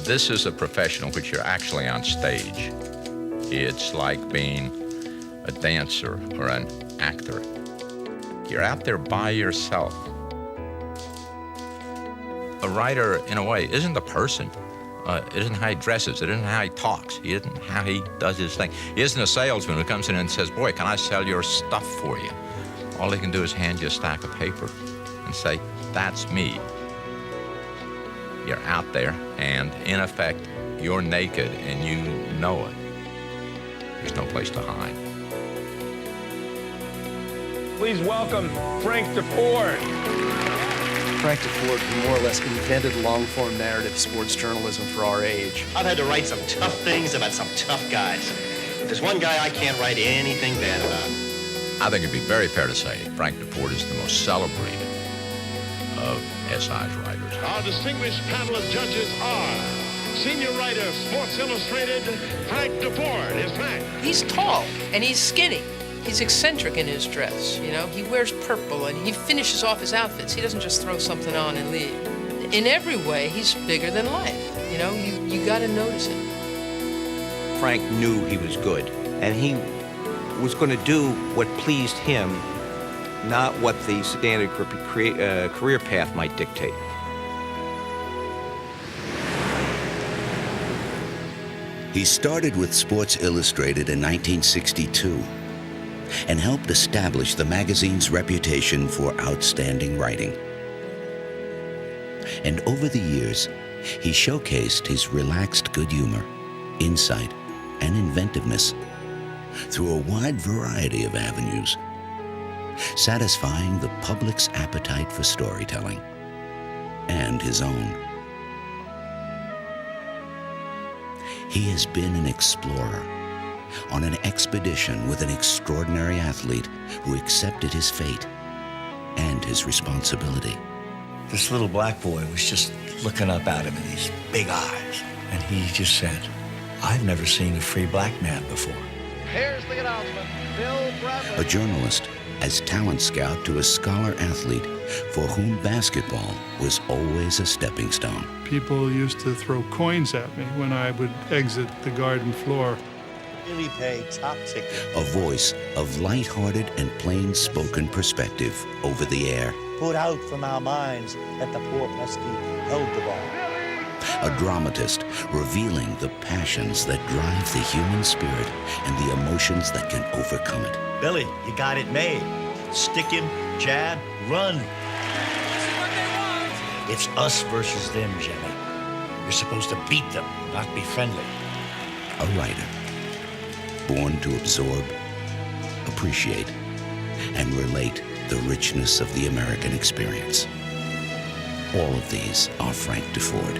This is a profession in which you're actually on stage. It's like being a dancer or an actor. You're out there by yourself. A writer, in a way, isn't a person. It isn't how he dresses. It isn't how he talks. It isn't how he does his thing. He isn't a salesman who comes in and says, boy, can I sell your stuff for you? All he can do is hand you a stack of paper and say, that's me. You're out there, and in effect, you're naked, and you know it. There's no place to hide. Please welcome Frank Deford. Frank Deford, who more or less invented long-form narrative sports journalism for our age. I've had to write some tough things about some tough guys. But there's one guy I can't write anything bad about. I think it'd be very fair to say Frank Deford is the most celebrated of SI's writers. Our distinguished panel of judges are senior writer, Sports Illustrated, Frank Deford. Is Frank? He's tall and he's skinny. He's eccentric in his dress, you know. He wears purple and he finishes off his outfits. He doesn't just throw something on and leave. In every way, he's bigger than life. You know, you gotta notice him. Frank knew he was good, and he was going to do what pleased him, not what the standard career path might dictate. He started with Sports Illustrated in 1962 and helped establish the magazine's reputation for outstanding writing. And over the years, he showcased his relaxed good humor, insight, and inventiveness through a wide variety of avenues, satisfying the public's appetite for storytelling and his own. He has been an explorer on an expedition with an extraordinary athlete who accepted his fate and his responsibility. This little black boy was just looking up at him with these big eyes, and he just said, I've never seen a free black man before. Here's the announcement. Bill Bradley. A journalist as talent scout to a scholar athlete for whom basketball was always a stepping stone. People used to throw coins at me when I would exit the garden floor. Really pay top ticket. A voice of light-hearted and plain-spoken perspective over the air. Put out from our minds that the poor pesky held the ball. A dramatist revealing the passions that drive the human spirit and the emotions that can overcome it. Billy, you got it made. Stick him, jab, run. It's us versus them, Jimmy. You're supposed to beat them, not be friendly. A writer, born to absorb, appreciate, and relate the richness of the American experience. All of these are Frank Deford.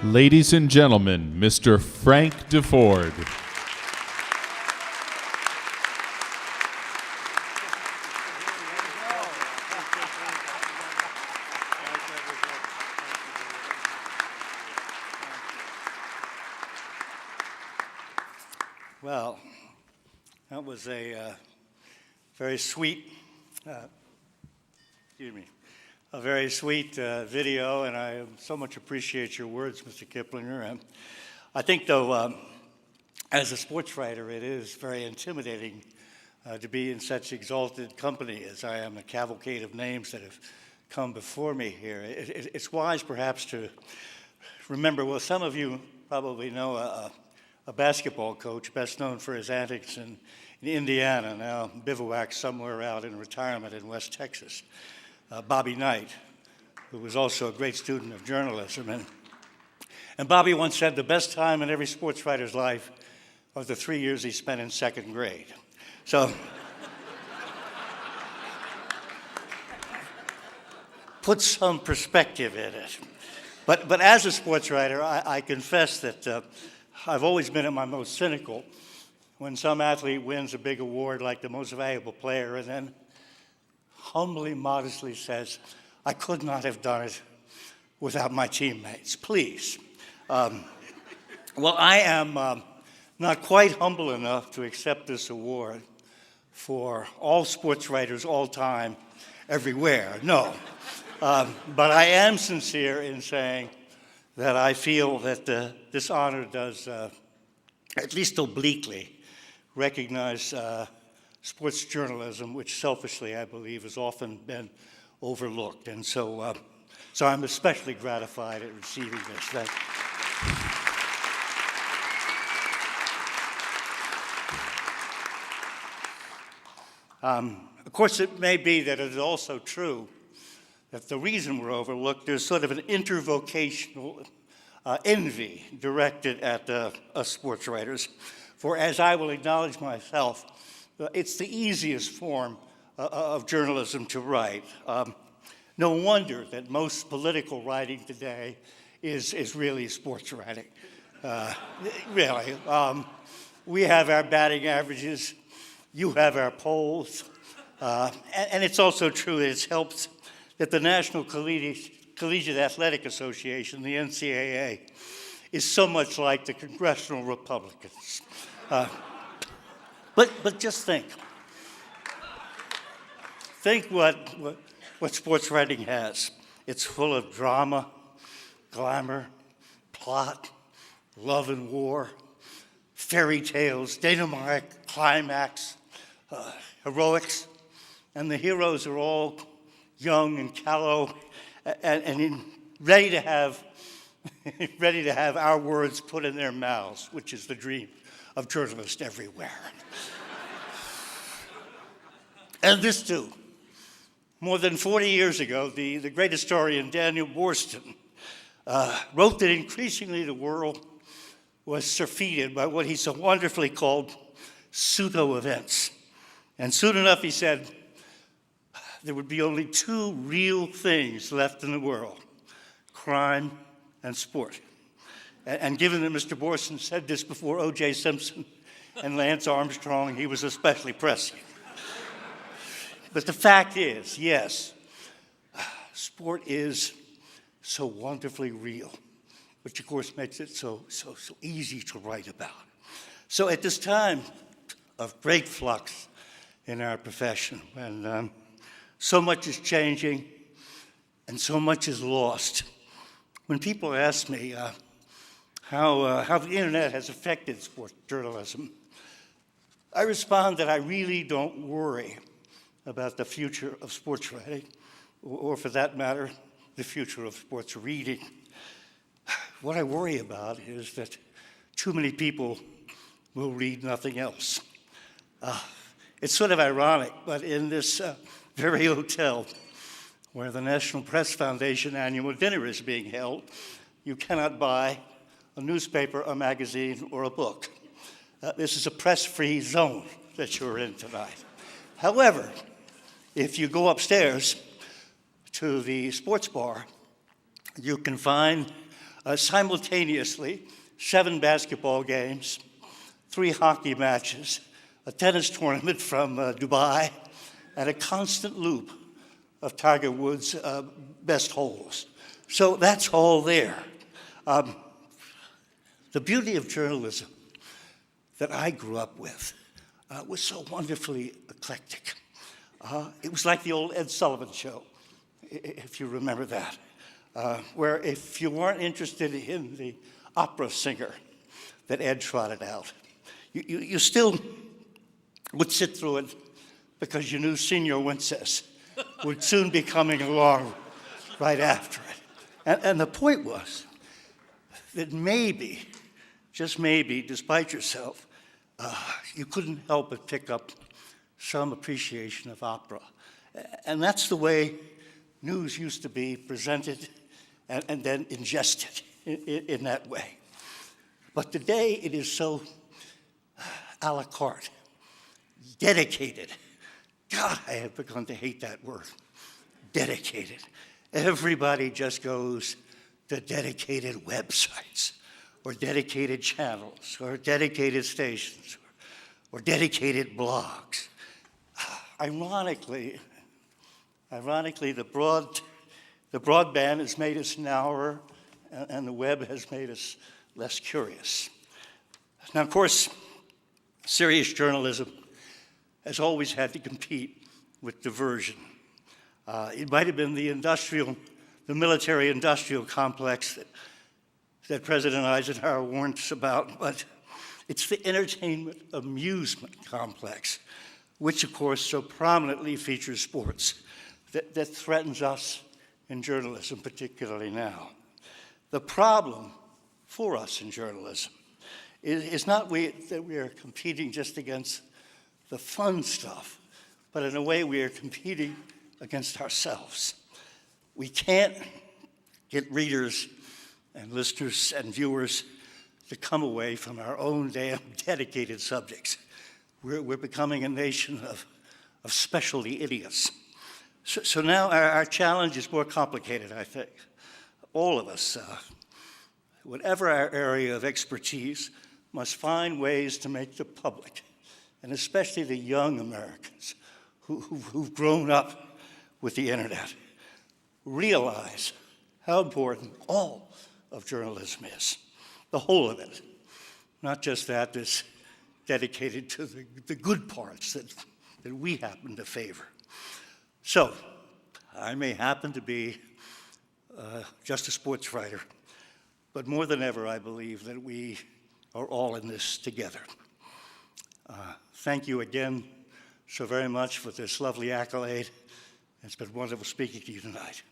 Ladies and gentlemen, Mr. Frank Deford. Well, that was a very sweet, a very sweet video, and I so much appreciate your words, Mr. Kiplinger. I think, though, as a sports writer, it is very intimidating to be in such exalted company as I am, a cavalcade of names that have come before me here. It's wise, perhaps, to remember, well, some of you probably know a basketball coach, best known for his antics in Indiana, now bivouacs somewhere out in retirement in West Texas. Bobby Knight, who was also a great student of journalism. And Bobby once said the best time in every sports writer's life was the 3 years he spent in second grade. So, put some perspective in it. But as a sports writer, I confess that I've always been at my most cynical when some athlete wins a big award like the most valuable player and then humbly, modestly says, I could not have done it without my teammates, please. Well, I am not quite humble enough to accept this award for all sports writers, all time, everywhere. No. But I am sincere in saying that I feel that this honor does, at least obliquely, recognize sports journalism, which selfishly I believe has often been overlooked. And so I'm especially gratified at receiving this. Thank you. Of course, it may be that it is also true that the reason we're overlooked, there's sort of an intervocational envy directed at us sports writers. For as I will acknowledge myself, it's the easiest form of journalism to write. No wonder that most political writing today is really sports writing. Really. We have our batting averages. You have our polls. And it's also true that it's helped that the National Collegiate Athletic Association, the NCAA, is so much like the congressional Republicans. But just think. Think what sports writing has. It's full of drama, glamour, plot, love and war, fairy tales, denouement, climax, heroics, and the heroes are all young and callow and ready to have our words put in their mouths, which is the dream of journalists everywhere. And this too. More than 40 years ago, the great historian Daniel Boorstin wrote that increasingly the world was surfeited by what he so wonderfully called pseudo-events. And soon enough, he said, there would be only two real things left in the world, crime and sport. And given that Mr. Boorstin said this before O.J. Simpson and Lance Armstrong, he was especially prescient. But the fact is, yes, sport is so wonderfully real, which of course makes it so easy to write about. So at this time of great flux in our profession, and so much is changing and so much is lost, when people ask me how the internet has affected sports journalism, I respond that I really don't worry about the future of sports writing, or for that matter, the future of sports reading. What I worry about is that too many people will read nothing else. It's sort of ironic, but in this very hotel where the National Press Foundation annual dinner is being held, you cannot buy a newspaper, a magazine, or a book. This is a press-free zone that you're in tonight. However, if you go upstairs to the sports bar, you can find simultaneously 7 basketball games, 3 hockey matches, a tennis tournament from Dubai, and a constant loop of Tiger Woods' best holes. So that's all there. The beauty of journalism that I grew up with was so wonderfully eclectic. It was like the old Ed Sullivan Show, if you remember that, where if you weren't interested in the opera singer that Ed trotted out, you still would sit through it because you knew Senor Wences would soon be coming along right after it. And the point was that maybe, just maybe, despite yourself, you couldn't help but pick up some appreciation of opera. And that's the way news used to be presented and then ingested in that way. But today it is so a la carte, dedicated. God, I have begun to hate that word, dedicated. Everybody just goes to dedicated websites or dedicated channels or dedicated stations or dedicated blogs. Ironically, the broadband has made us narrower, and the web has made us less curious. Now, of course, serious journalism has always had to compete with diversion. It might have been the military-industrial complex that President Eisenhower warned us about, but it's the entertainment amusement complex, which of course so prominently features sports, that threatens us in journalism, particularly now. The problem for us in journalism is not that we are competing just against the fun stuff, but in a way we are competing against ourselves. We can't get readers and listeners and viewers to come away from our own damn dedicated subjects. We're becoming a nation of specialty idiots. So now our challenge is more complicated, I think. All of us, whatever our area of expertise, must find ways to make the public, and especially the young Americans who've grown up with the internet, realize how important all of journalism is, the whole of it, not just that that's dedicated to the good parts that we happen to favor. So, I may happen to be just a sports writer, but more than ever, I believe that we are all in this together. Thank you again so very much for this lovely accolade. It's been wonderful speaking to you tonight.